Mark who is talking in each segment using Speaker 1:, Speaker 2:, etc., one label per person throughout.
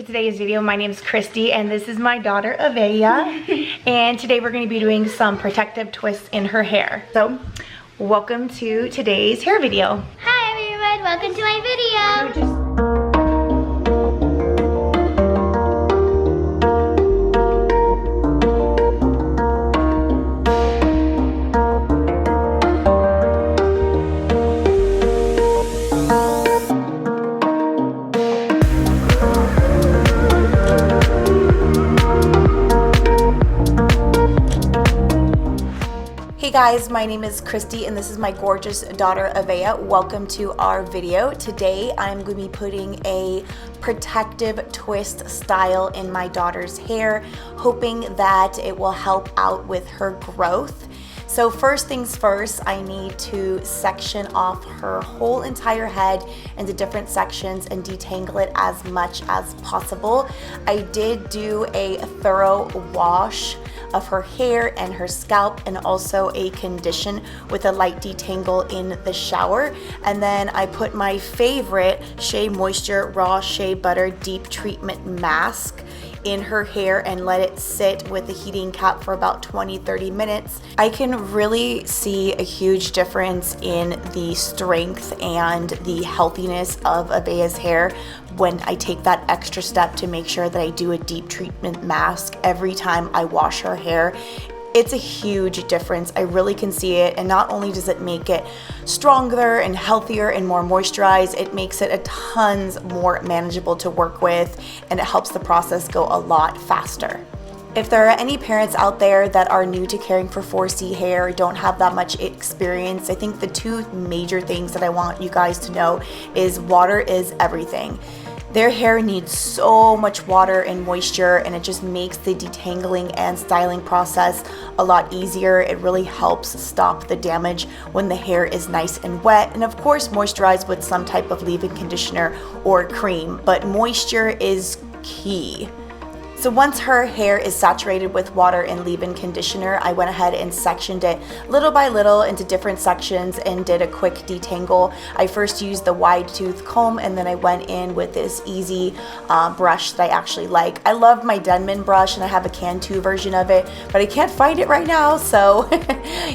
Speaker 1: to today's video. My name is Christy and this is my daughter Avea. And today we're going to be doing some protective twists in her hair. So welcome to today's hair video.
Speaker 2: Hi everyone, welcome to my video.
Speaker 1: Hey guys, my name is Christy and this is my gorgeous daughter Avea. Welcome to our video. Today I'm going to be putting a protective twist style in my daughter's hair, hoping that it will help out with her growth. So first things first, I need to section off her whole entire head into different sections and detangle it as much as possible. I did do a thorough wash of her hair and her scalp and also a condition with a light detangle in the shower. And then I put my favorite SheaMoisture Raw Shea Butter Deep Treatment Mask in her hair and let it sit with the heating cap for about 20-30 minutes. I can really see a huge difference in the strength and the healthiness of Avea's hair when I take that extra step to make sure that I do a deep treatment mask every time I wash her hair. It's a huge difference. I really can see it, and not only does it make it stronger and healthier and more moisturized, it makes it a tons more manageable to work with, and it helps the process go a lot faster. If there are any parents out there that are new to caring for 4C hair, don't have that much experience, I think the two major things that I want you guys to know is water is everything. Their hair needs so much water and moisture, and it just makes the detangling and styling process a lot easier. It really helps stop the damage when the hair is nice and wet, and of course moisturize with some type of leave-in conditioner or cream, but moisture is key. So once her hair is saturated with water and leave-in conditioner, I went ahead and sectioned it little by little into different sections and did a quick detangle. I first used the wide tooth comb, and then I went in with this easy brush that I actually like. I love my Denman brush, and I have a Cantu version of it, but I can't find it right now, so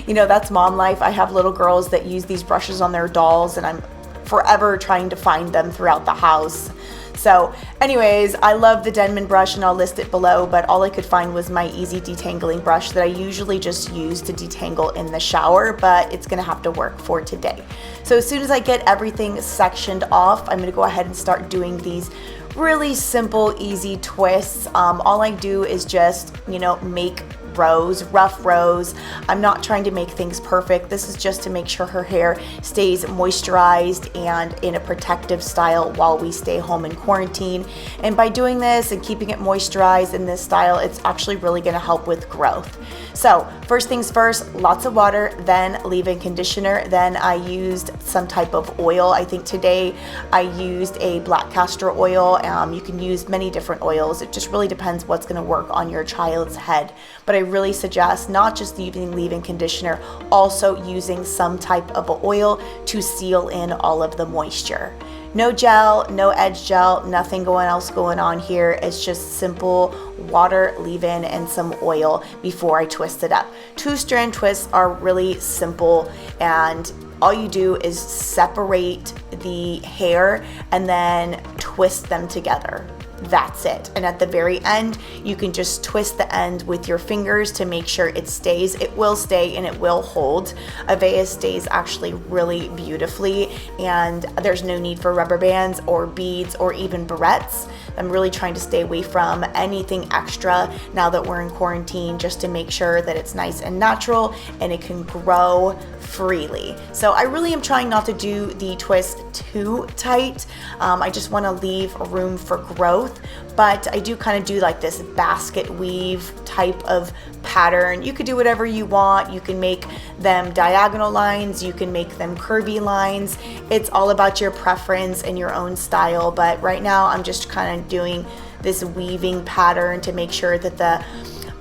Speaker 1: you know, that's mom life. I have little girls that use these brushes on their dolls, and I'm forever trying to find them throughout the house. So anyways, I love the Denman brush and I'll list it below, but all I could find was my easy detangling brush that I usually just use to detangle in the shower, but it's gonna have to work for today. So as soon as I get everything sectioned off, I'm gonna go ahead and start doing these really simple, easy twists. All I do is just, you know, make rows, rough rows. I'm not trying to make things perfect. This is just to make sure her hair stays moisturized and in a protective style while we stay home in quarantine. And by doing this and keeping it moisturized in this style, it's actually really going to help with growth. So first things first, lots of water, then leave-in conditioner. Then I used some type of oil. I think today I used a black castor oil. You can use many different oils. It just really depends what's going to work on your child's head. But I really suggest not just using leave-in conditioner, also using some type of oil to seal in all of the moisture. No gel, no edge gel, nothing else going on here. It's just simple water, leave-in, and some oil before I twist it up. 2 strand twists are really simple, and all you do is separate the hair and then twist them together. That's it. And at the very end, you can just twist the end with your fingers to make sure it stays. It will stay and it will hold. Avea stays actually really beautifully, and there's no need for rubber bands or beads or even barrettes. I'm really trying to stay away from anything extra now that we're in quarantine, just to make sure that it's nice and natural and it can grow freely. So I really am trying not to do the twist too tight. I just want to leave room for growth, but I do kind of do like this basket weave type of pattern. You could do whatever you want. You can make them diagonal lines, you can make them curvy lines. It's all about your preference and your own style, but right now I'm just kind of doing this weaving pattern to make sure that the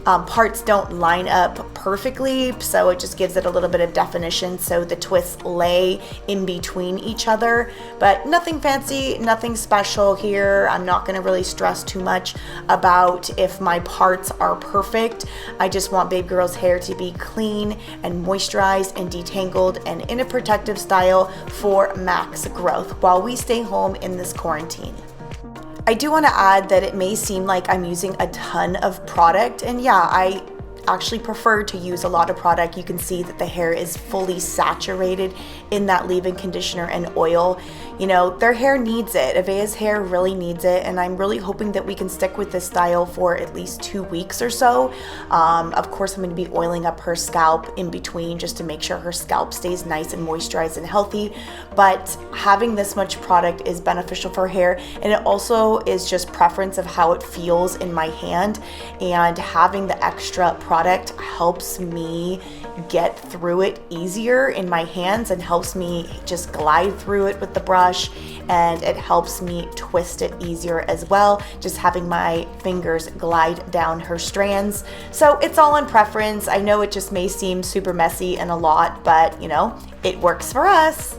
Speaker 1: parts don't line up perfectly, so it just gives it a little bit of definition so the twists lay in between each other. But nothing fancy, nothing special here. I'm not going to really stress too much about if my parts are perfect. I just want baby girl's hair to be clean and moisturized and detangled and in a protective style for max growth while we stay home in this quarantine. I do want to add that it may seem like I'm using a ton of product, and yeah, I actually prefer to use a lot of product. You can see that the hair is fully saturated in that leave-in conditioner and oil. You know, their hair needs it. Avea's hair really needs it, and I'm really hoping that we can stick with this style for at least 2 weeks or so. Of course, I'm going to be oiling up her scalp in between just to make sure her scalp stays nice and moisturized and healthy. But having this much product is beneficial for hair, and it also is just preference of how it feels in my hand, and having the extra product helps me get through it easier in my hands and helps me just glide through it with the brush, and it helps me twist it easier as well, just having my fingers glide down her strands. So it's all in preference. I know it just may seem super messy and a lot, but you know, it works for us.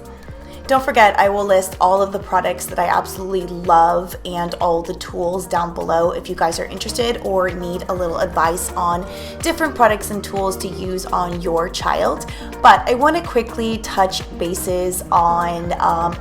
Speaker 1: Don't forget, I will list all of the products that I absolutely love and all the tools down below if you guys are interested or need a little advice on different products and tools to use on your child. But I want to quickly touch bases on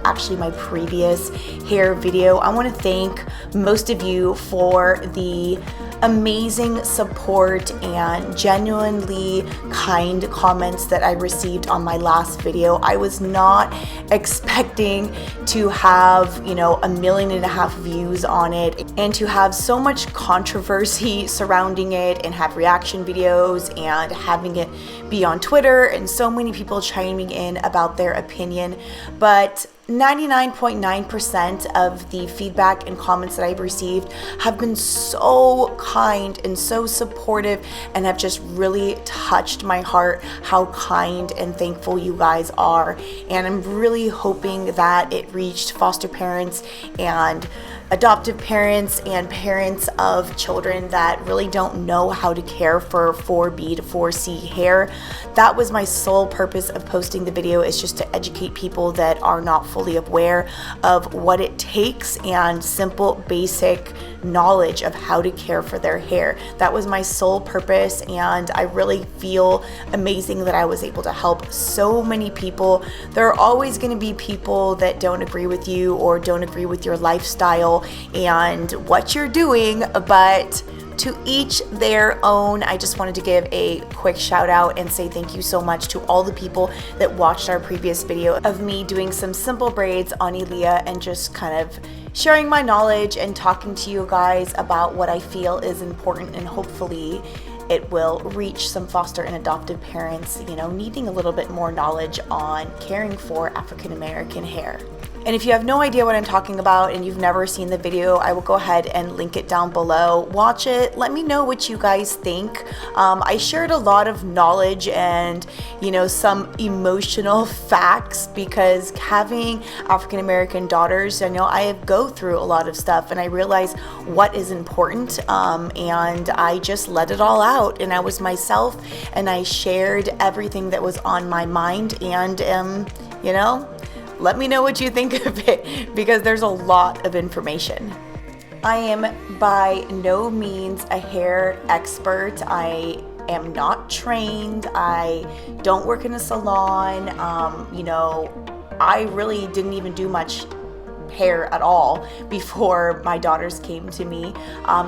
Speaker 1: actually my previous hair video. I want to thank most of you for the amazing support and genuinely kind comments that I received on my last video. I was not expecting to have, you know, 1.5 million views on it and to have so much controversy surrounding it and have reaction videos and having it be on Twitter and so many people chiming in about their opinion. But 99.9% of the feedback and comments that I've received have been so kind and so supportive and have just really touched my heart how kind and thankful you guys are. And I'm really hoping that it reached foster parents and adoptive parents and parents of children that really don't know how to care for 4B to 4C hair. That was my sole purpose of posting the video, is just to educate people that are not fully aware of what it takes and simple basic knowledge of how to care for their hair. That was my sole purpose, and I really feel amazing that I was able to help so many people. There are always going to be people that don't agree with you or don't agree with your lifestyle and what you're doing, but to each their own. I just wanted to give a quick shout out and say thank you so much to all the people that watched our previous video of me doing some simple braids on Elia and just kind of sharing my knowledge and talking to you guys about what I feel is important, and hopefully it will reach some foster and adoptive parents, you know, needing a little bit more knowledge on caring for African American hair. And if you have no idea what I'm talking about and you've never seen the video, I will go ahead and link it down below. Watch it. Let me know what you guys think. I shared a lot of knowledge and, you know, some emotional facts because having African American daughters, I know I go through a lot of stuff and I realize what is important, and I just let it all out, and I was myself and I shared everything that was on my mind, and you know, let me know what you think of it because there's a lot of information. I am by no means a hair expert. I am not trained. I don't work in a salon. You know, I really didn't even do much hair at all before my daughters came to me.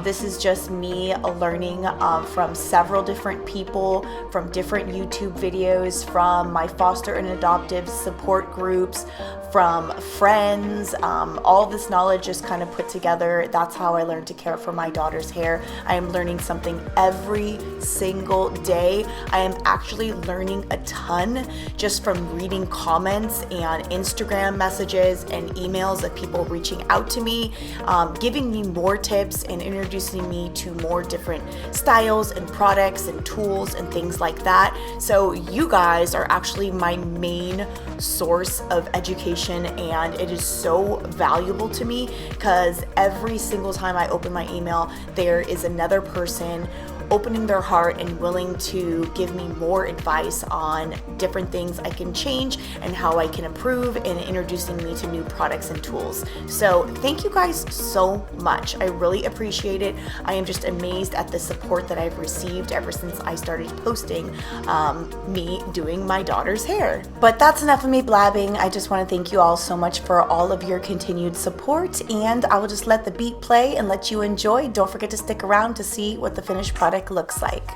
Speaker 1: This is just me learning from several different people, from different YouTube videos, from my foster and adoptive support groups, from friends. All this knowledge just kind of put together. That's how I learned to care for my daughter's hair. I am learning something every single day. I am actually learning a ton just from reading comments and Instagram messages and emails of people reaching out to me, giving me more tips and introducing me to more different styles and products and tools and things like that. So you guys are actually my main source of education, and it is so valuable to me because every single time I open my email, there is another person opening their heart and willing to give me more advice on different things I can change and how I can improve, and introducing me to new products and tools. So thank you guys so much. I really appreciate it. I am just amazed at the support that I've received ever since I started posting me doing my daughter's hair. But that's enough of me blabbing. I just want to thank you all so much for all of your continued support, and I will just let the beat play and let you enjoy. Don't forget to stick around to see what the finished product looks like.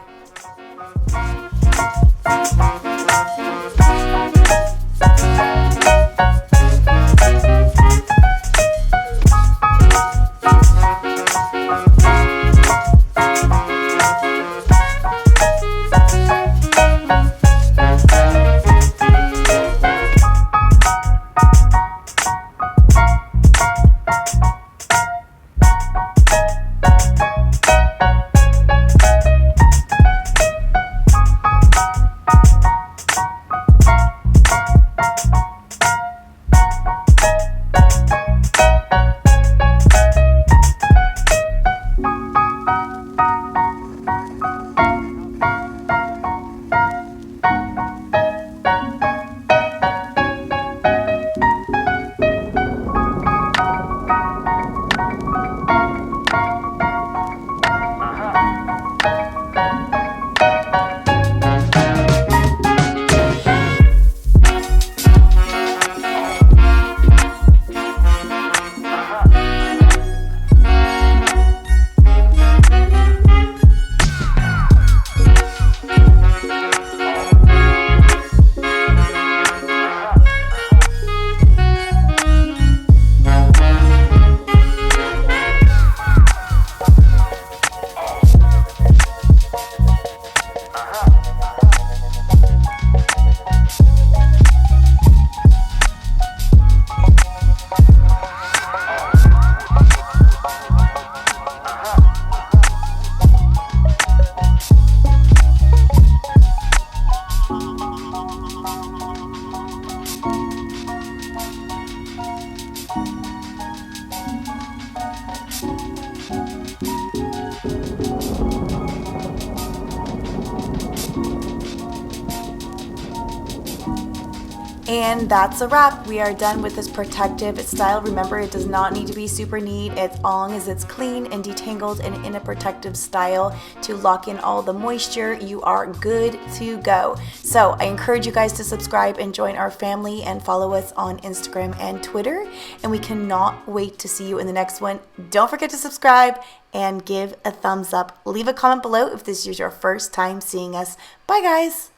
Speaker 1: And that's a wrap. We are done with this protective style. Remember, it does not need to be super neat as long as it's clean and detangled and in a protective style to lock in all the moisture. You are good to go. So I encourage you guys to subscribe and join our family and follow us on Instagram and Twitter. And we cannot wait to see you in the next one. Don't forget to subscribe and give a thumbs up. Leave a comment below if this is your first time seeing us. Bye guys.